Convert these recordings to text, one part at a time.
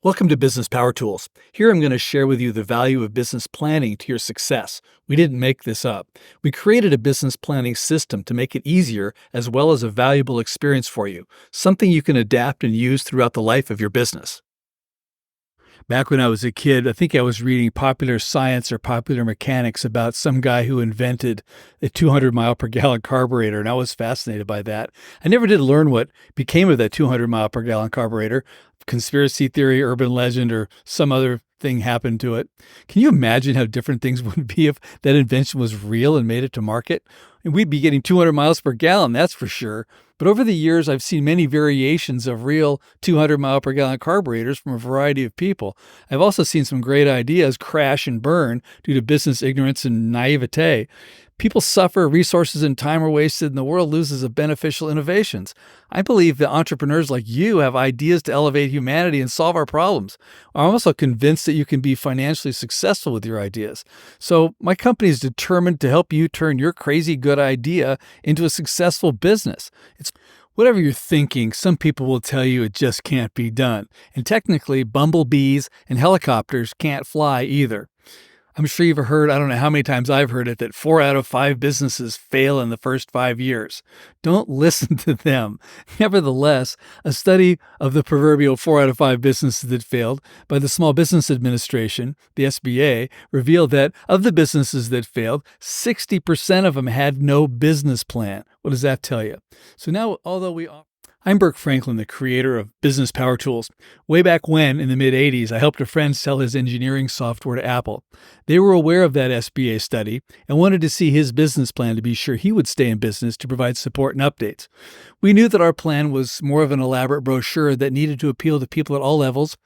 Welcome to Business Power Tools. Here I'm going to share with you the value of business planning to your success. We didn't make this up. We created a business planning system to make it easier as well as a valuable experience for you, something you can adapt and use throughout the life of your business. Back when I was a kid, I think I was reading Popular Science or Popular Mechanics about some guy who invented a 200 mile per gallon carburetor, and I was fascinated by that. I never did learn what became of that 200 mile per gallon carburetor. Conspiracy theory, urban legend, or some other thing happened to it. Can you imagine how different things would be if that invention was real and made it to market? And we'd be getting 200 miles per gallon, that's for sure. But over the years, I've seen many variations of real 200 mile per gallon carburetors from a variety of people. I've also seen some great ideas crash and burn due to business ignorance and naivete. People suffer, resources and time are wasted, and the world loses of beneficial innovations. I believe that entrepreneurs like you have ideas to elevate humanity and solve our problems. I'm also convinced that you can be financially successful with your ideas. So my company is determined to help you turn your crazy good idea into a successful business. It's whatever you're thinking, some people will tell you it just can't be done. And technically, bumblebees and helicopters can't fly either. I'm sure you've heard, I don't know how many times I've heard it, that 4 out of 5 businesses fail in the first 5 years. Don't listen to them. Nevertheless, a study of the proverbial 4 out of 5 businesses that failed by the Small Business Administration, the SBA, revealed that of the businesses that failed, 60% of them had no business plan. What does that tell you? So now, I'm Burke Franklin, the creator of Business Power Tools. Way back when, in the mid-'80s, I helped a friend sell his engineering software to Apple. They were aware of that SBA study and wanted to see his business plan to be sure he would stay in business to provide support and updates. We knew that our plan was more of an elaborate brochure that needed to appeal to people at all levels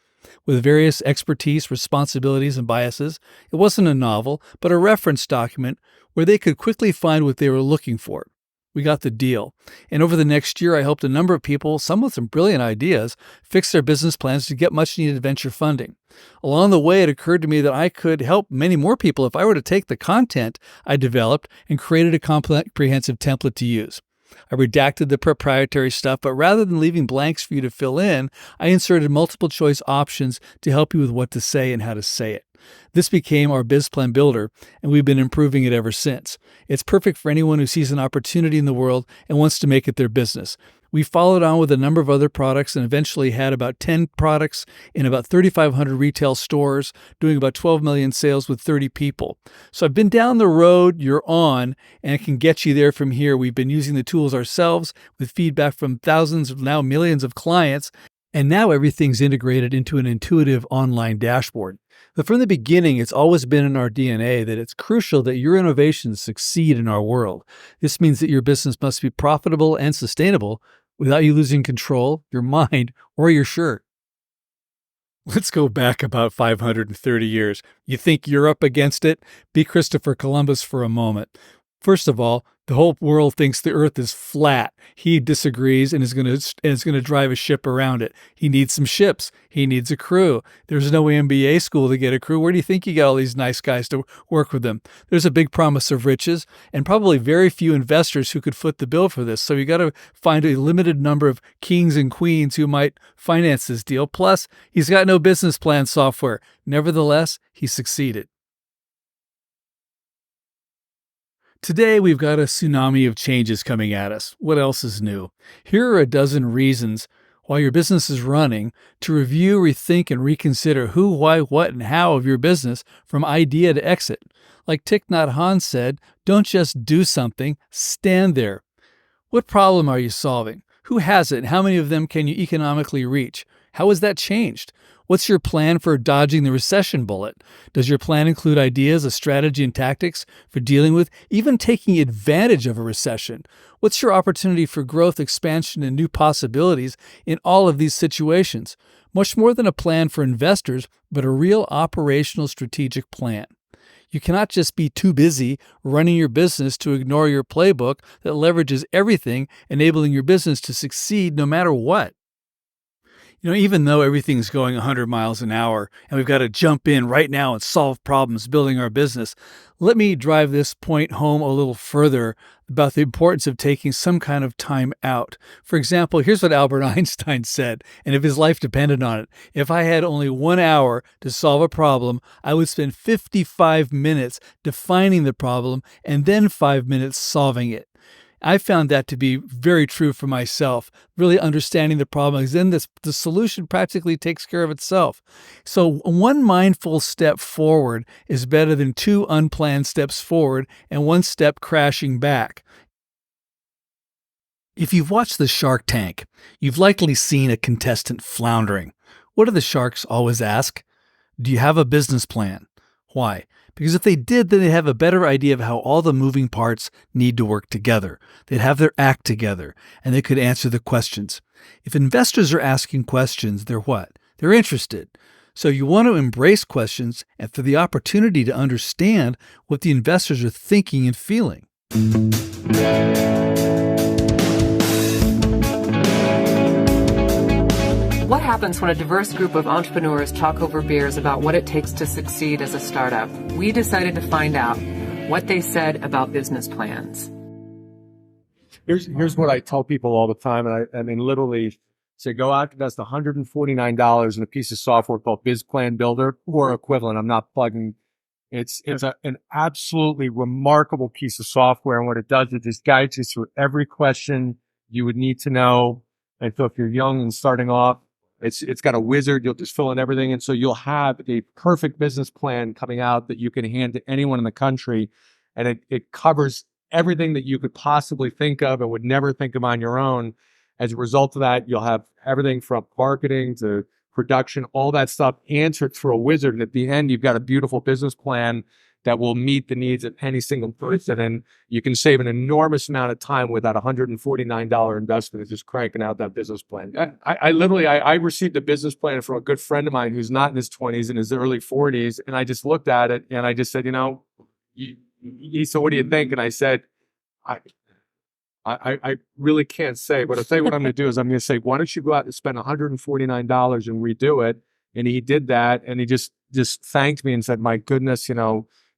with various expertise, responsibilities, and biases. It wasn't a novel, but a reference document where they could quickly find what they were looking for. We got the deal. And over the next year, I helped a number of people, some with some brilliant ideas, fix their business plans to get much needed venture funding. Along the way, it occurred to me that I could help many more people if I were to take the content I developed and created a comprehensive template to use. I redacted the proprietary stuff, but rather than leaving blanks for you to fill in, I inserted multiple choice options to help you with what to say and how to say it. This became our Biz Plan Builder, and we've been improving it ever since. It's perfect for anyone who sees an opportunity in the world and wants to make it their business. We followed on with a number of other products and eventually had about 10 products in about 3,500 retail stores, doing about 12 million sales with 30 people. So I've been down the road you're on, and it can get you there from here. We've been using the tools ourselves with feedback from thousands, now millions of clients, and now everything's integrated into an intuitive online dashboard. But from the beginning, it's always been in our DNA that it's crucial that your innovations succeed in our world. This means that your business must be profitable and sustainable without you losing control, your mind, or your shirt. Let's go back about 530 years. You think you're up against it? Be Christopher Columbus for a moment. First of all, the whole world thinks the earth is flat. He disagrees and is going to drive a ship around it. He needs some ships. He needs a crew. There's no MBA school to get a crew. Where do you think you got all these nice guys to work with them? There's a big promise of riches and probably very few investors who could foot the bill for this. So you got to find a limited number of kings and queens who might finance this deal. Plus, he's got no business plan software. Nevertheless, he succeeded. Today, we've got a tsunami of changes coming at us. What else is new? Here are a dozen reasons while your business is running to review, rethink, and reconsider who, why, what, and how of your business from idea to exit. Like Thich Nhat Hanh said, don't just do something, stand there. What problem are you solving? Who has it, and how many of them can you economically reach? How has that changed? What's your plan for dodging the recession bullet? Does your plan include ideas, a strategy, and tactics for dealing with, even taking advantage of a recession? What's your opportunity for growth, expansion, and new possibilities in all of these situations? Much more than a plan for investors, but a real operational strategic plan. You cannot just be too busy running your business to ignore your playbook that leverages everything, enabling your business to succeed no matter what. Even though everything's going 100 miles an hour and we've got to jump in right now and solve problems building our business, let me drive this point home a little further about the importance of taking some kind of time out. For example, here's what Albert Einstein said, and if his life depended on it: if I had only 1 hour to solve a problem, I would spend 55 minutes defining the problem and then 5 minutes solving it. I found that to be very true for myself, really understanding the problem, because then the solution practically takes care of itself. So one mindful step forward is better than two unplanned steps forward and one step crashing back. If you've watched the Shark Tank, you've likely seen a contestant floundering. What do the sharks always ask? Do you have a business plan? Why? Because if they did, then they'd have a better idea of how all the moving parts need to work together. They'd have their act together, and they could answer the questions. If investors are asking questions, they're what? They're interested. So you want to embrace questions and for the opportunity to understand what the investors are thinking and feeling. What happens when a diverse group of entrepreneurs talk over beers about what it takes to succeed as a startup? We decided to find out what they said about business plans. Here's what I tell people all the time, and I mean literally say go out and invest $149 in a piece of software called Biz Plan Builder or equivalent. I'm not plugging. It's an absolutely remarkable piece of software, and what it does is just guides you through every question you would need to know. And so if you're young and starting off, it's got a wizard. You'll just fill in everything. And so you'll have a perfect business plan coming out that you can hand to anyone in the country. And it covers everything that you could possibly think of and would never think of on your own. As a result of that, you'll have everything from marketing to production, all that stuff answered through a wizard. And at the end, you've got a beautiful business plan that will meet the needs of any single person. And you can save an enormous amount of time with that $149 investment of just cranking out that business plan. I literally received a business plan from a good friend of mine who's not in his 20s, in his early 40s. And I just looked at it and I just said, he said, what do you think? And I said, I really can't say, but I'll tell you what I'm going to do is I'm going to say, why don't you go out and spend $149 and redo it? And he did that. And he just thanked me and said, my goodness,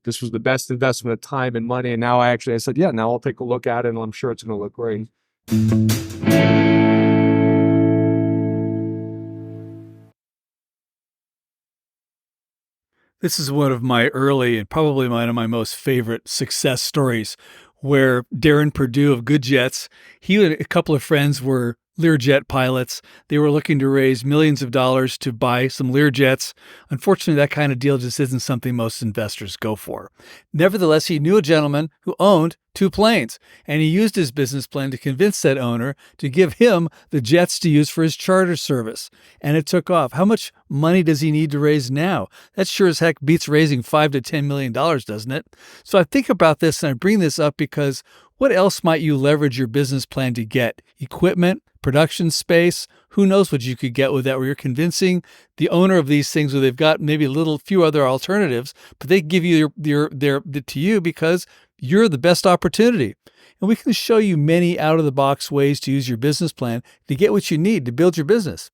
this was the best investment of time and money. And now I said, yeah, now I'll take a look at it and I'm sure it's going to look great. This is one of my early and probably one of my most favorite success stories, where Darren Purdue of Good Jets, he and a couple of friends were Learjet pilots. They were looking to raise millions of dollars to buy some Learjets. Unfortunately, that kind of deal just isn't something most investors go for. Nevertheless, he knew a gentleman who owned 2 planes, and he used his business plan to convince that owner to give him the jets to use for his charter service. And it took off. How much money does he need to raise now? That sure as heck beats raising $5 to $10 million, doesn't it? So I think about this and I bring this up because what else might you leverage your business plan to get? Equipment, production space, who knows what you could get with that, where you're convincing the owner of these things where they've got maybe a few other alternatives, but they give you their to you because you're the best opportunity. And we can show you many out-of-the-box ways to use your business plan to get what you need to build your business.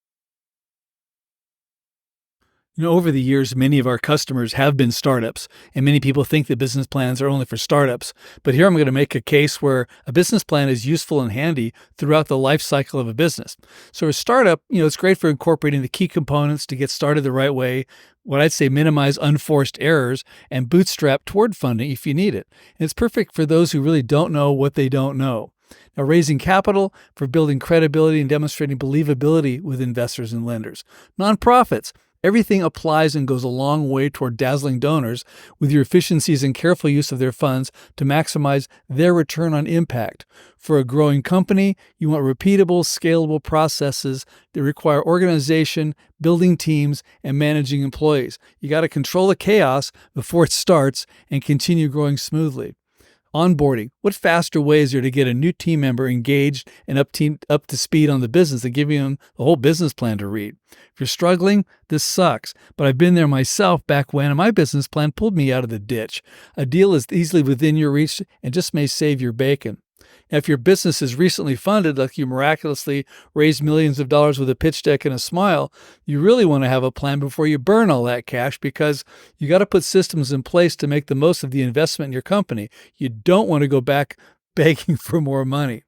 Over the years, many of our customers have been startups, and many people think that business plans are only for startups. But here I'm going to make a case where a business plan is useful and handy throughout the life cycle of a business. So a startup, it's great for incorporating the key components to get started the right way, what I'd say minimize unforced errors, and bootstrap toward funding if you need it. And it's perfect for those who really don't know what they don't know. Now, raising capital for building credibility and demonstrating believability with investors and lenders. Nonprofits. Everything applies and goes a long way toward dazzling donors with your efficiencies and careful use of their funds to maximize their return on impact. For a growing company, you want repeatable, scalable processes that require organization, building teams, and managing employees. You got to control the chaos before it starts and continue growing smoothly. Onboarding. What faster way is there to get a new team member engaged and up to speed on the business than giving them the whole business plan to read? If you're struggling, this sucks, but I've been there myself back when my business plan pulled me out of the ditch. A deal is easily within your reach and just may save your bacon. Now, if your business is recently funded, like you miraculously raised millions of dollars with a pitch deck and a smile, you really want to have a plan before you burn all that cash, because you got to put systems in place to make the most of the investment in your company. You don't want to go back begging for more money.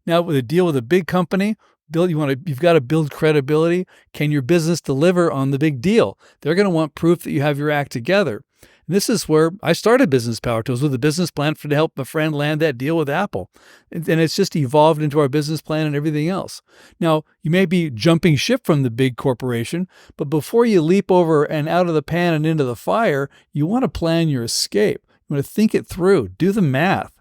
Now, with a deal with a big company, you've got to build credibility. Can your business deliver on the big deal? They're going to want proof that you have your act together. And this is where I started Business Power Tools, with a business plan to help a friend land that deal with Apple. And it's just evolved into our business plan and everything else. Now, you may be jumping ship from the big corporation, but before you leap over and out of the pan and into the fire, you want to plan your escape. You want to think it through, do the math.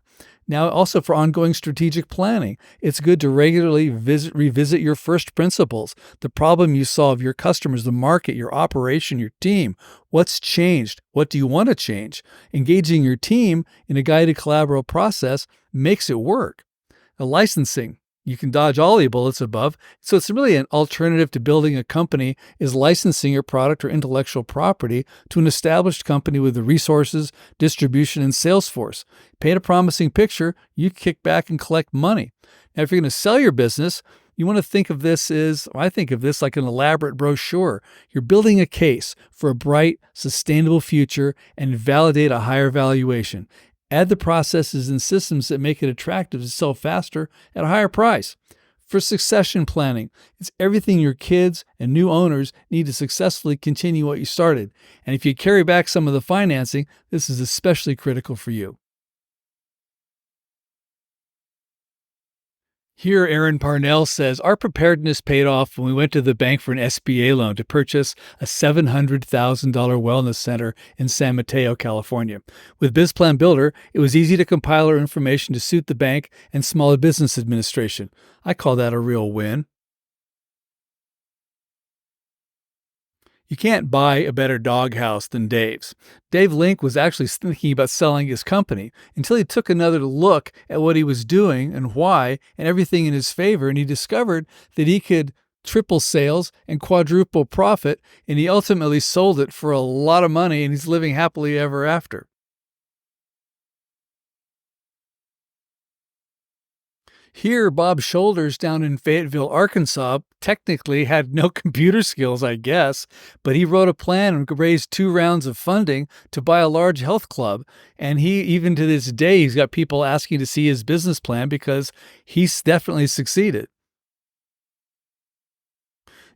Now, also for ongoing strategic planning, it's good to regularly revisit your first principles, the problem you solve, your customers, the market, your operation, your team. What's changed? What do you want to change? Engaging your team in a guided collaborative process makes it work. Licensing. You can dodge all the bullets above. So it's really an alternative to building a company, is licensing your product or intellectual property to an established company with the resources, distribution, and sales force. Paint a promising picture, you kick back and collect money. Now, if you're going to sell your business, you want to think of this I think of this like an elaborate brochure. You're building a case for a bright, sustainable future and validate a higher valuation. Add the processes and systems that make it attractive to sell faster at a higher price. For succession planning, it's everything your kids and new owners need to successfully continue what you started. And if you carry back some of the financing, this is especially critical for you. Here, Aaron Parnell says, our preparedness paid off when we went to the bank for an SBA loan to purchase a $700,000 wellness center in San Mateo, California. With BizPlan Builder, it was easy to compile our information to suit the bank and Small Business Administration. I call that a real win. You can't buy a better doghouse than Dave's. Dave Link was actually thinking about selling his company until he took another look at what he was doing and why and everything in his favor, and he discovered that he could triple sales and quadruple profit, and he ultimately sold it for a lot of money, and he's living happily ever after. Here, Bob Shoulders down in Fayetteville, Arkansas, technically had no computer skills, I guess, but he wrote a plan and raised 2 rounds of funding to buy a large health club. And even to this day, he's got people asking to see his business plan because he's definitely succeeded.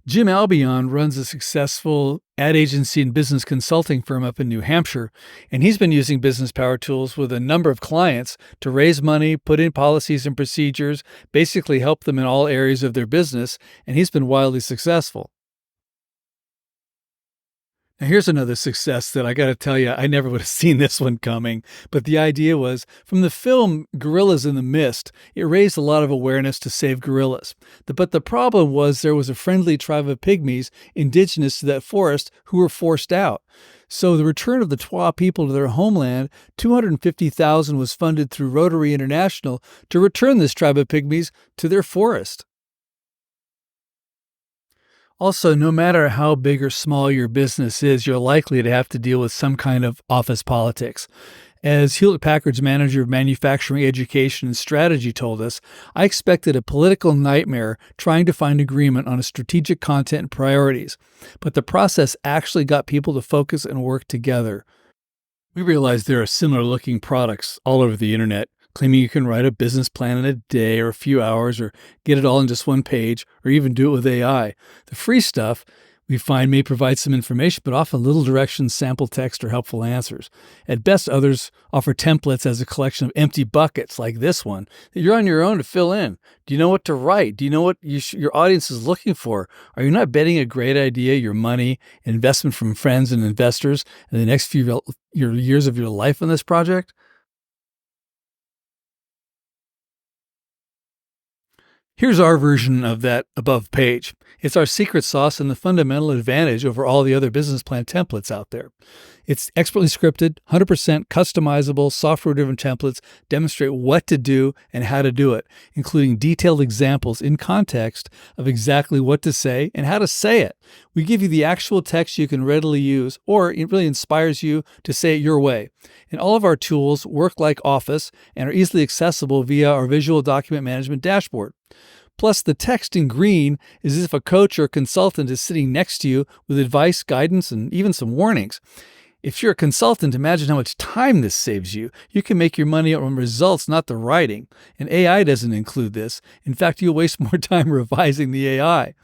Jim Albion runs a successful ad agency and business consulting firm up in New Hampshire, and he's been using Business Power Tools with a number of clients to raise money, put in policies and procedures, basically help them in all areas of their business, and he's been wildly successful. Now, here's another success that I got to tell you, I never would have seen this one coming. But the idea was, from the film Gorillas in the Mist, it raised a lot of awareness to save gorillas. But the problem was there was a friendly tribe of pygmies indigenous to that forest who were forced out. So the return of the Twa people to their homeland, $250,000 was funded through Rotary International to return this tribe of pygmies to their forest. Also, no matter how big or small your business is, you're likely to have to deal with some kind of office politics. As Hewlett-Packard's manager of manufacturing education and strategy told us, I expected a political nightmare trying to find agreement on a strategic content and priorities, but the process actually got people to focus and work together. We realized there are similar-looking products all over the internet, claiming you can write a business plan in a day or a few hours or get it all in just one page or even do it with AI. The free stuff we find may provide some information, but often little directions, sample text, or helpful answers. At best, others offer templates as a collection of empty buckets like this one that you're on your own to fill in. Do you know what to write? Do you know what your audience is looking for? Are you not betting a great idea, your money, investment from friends and investors in the next few years of your life on this project? Here's our version of that above page. It's our secret sauce and the fundamental advantage over all the other business plan templates out there. It's expertly scripted, 100% customizable, software-driven templates demonstrate what to do and how to do it, including detailed examples in context of exactly what to say and how to say it. We give you the actual text you can readily use, or it really inspires you to say it your way. And all of our tools work like Office and are easily accessible via our visual document management dashboard. Plus, the text in green is as if a coach or consultant is sitting next to you with advice, guidance, and even some warnings. If you're a consultant, imagine how much time this saves you. You can make your money on results, not the writing. And AI doesn't include this. In fact, you'll waste more time revising the AI.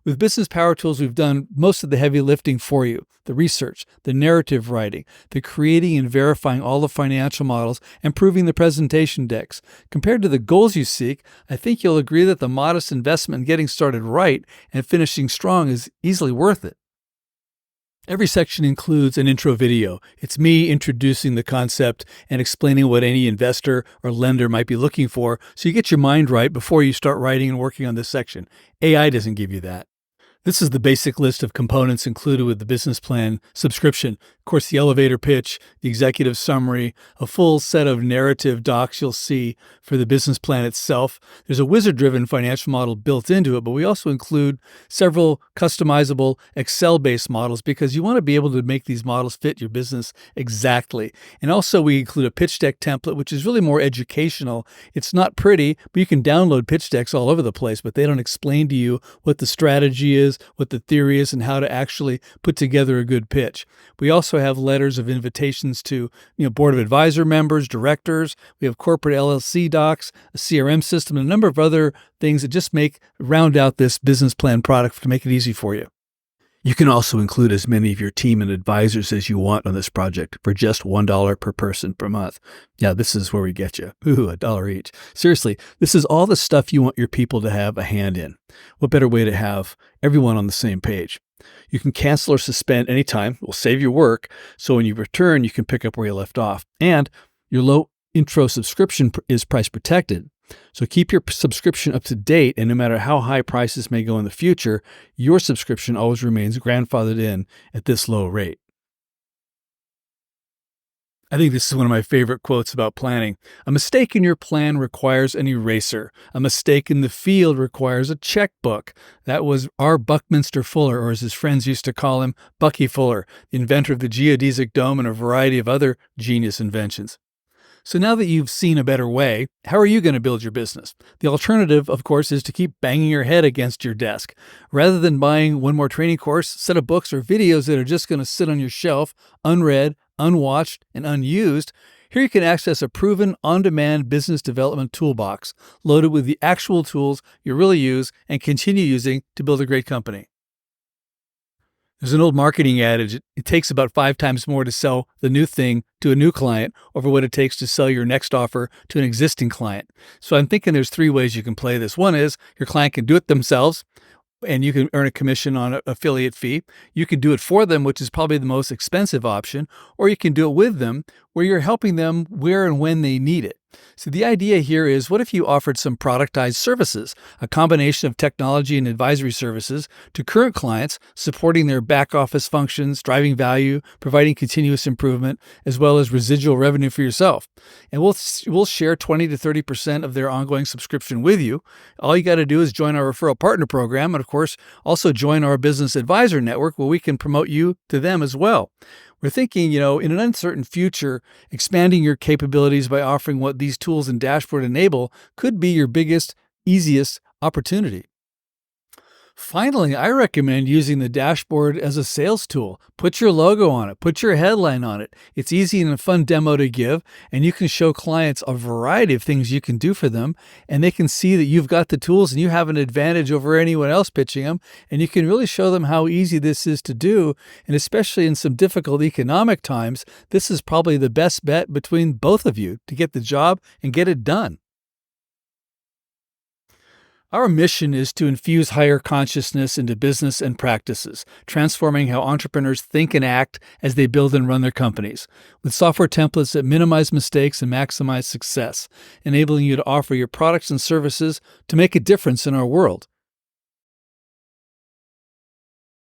With Business Power Tools, we've done most of the heavy lifting for you, the research, the narrative writing, the creating and verifying all the financial models, and proving the presentation decks. Compared to the goals you seek, I think you'll agree that the modest investment in getting started right and finishing strong is easily worth it. Every section includes an intro video. It's me introducing the concept and explaining what any investor or lender might be looking for, so you get your mind right before you start writing and working on this section. AI doesn't give you that. This is the basic list of components included with the business plan subscription. Of course, the elevator pitch, the executive summary, a full set of narrative docs you'll see for the business plan itself. There's a wizard-driven financial model built into it, but we also include several customizable Excel-based models because you want to be able to make these models fit your business exactly. And also we include a pitch deck template, which is really more educational. It's not pretty, but you can download pitch decks all over the place, but they don't explain to you what the strategy is, what the theory is, and how to actually put together a good pitch. We also have letters of invitations to, board of advisor members, directors. We have corporate LLC docs, a CRM system, and a number of other things that just round out this business plan product to make it easy for you. You can also include as many of your team and advisors as you want on this project for just $1 per person per month. Yeah, this is where we get you. $1 each. Seriously, this is all the stuff you want your people to have a hand in. What better way to have everyone on the same page? You can cancel or suspend anytime. It will save you work. So when you return, you can pick up where you left off. And your low intro subscription is price protected. So keep your subscription up to date, and no matter how high prices may go in the future, your subscription always remains grandfathered in at this low rate. I think this is one of my favorite quotes about planning. A mistake in your plan requires an eraser. A mistake in the field requires a checkbook. That was R. Buckminster Fuller, or as his friends used to call him, Bucky Fuller, the inventor of the geodesic dome and a variety of other genius inventions. So now that you've seen a better way, how are you going to build your business? The alternative, of course, is to keep banging your head against your desk. Rather than buying one more training course, set of books, or videos that are just going to sit on your shelf, unread, unwatched, and unused, here you can access a proven on-demand business development toolbox loaded with the actual tools you really use and continue using to build a great company. There's an old marketing adage, it takes about 5 times more to sell the new thing to a new client over what it takes to sell your next offer to an existing client. So I'm thinking there's 3 ways you can play this. One is your client can do it themselves, and you can earn a commission on an affiliate fee. You can do it for them, which is probably the most expensive option, or you can do it with them, where you're helping them where and when they need it. So the idea here is, what if you offered some productized services, a combination of technology and advisory services to current clients, supporting their back office functions, driving value, providing continuous improvement, as well as residual revenue for yourself. And we'll share 20 to 30% of their ongoing subscription with you. All you got to do is join our referral partner program, and of course, also join our business advisor network, where we can promote you to them as well. We're thinking, in an uncertain future, expanding your capabilities by offering what these tools and dashboard enable could be your biggest, easiest opportunity. Finally, I recommend using the dashboard as a sales tool. Put your logo on it, put your headline on it. It's easy and a fun demo to give, and you can show clients a variety of things you can do for them, and they can see that you've got the tools and you have an advantage over anyone else pitching them, and you can really show them how easy this is to do, and especially in some difficult economic times, this is probably the best bet between both of you to get the job and get it done. Our mission is to infuse higher consciousness into business and practices, transforming how entrepreneurs think and act as they build and run their companies, with software templates that minimize mistakes and maximize success, enabling you to offer your products and services to make a difference in our world.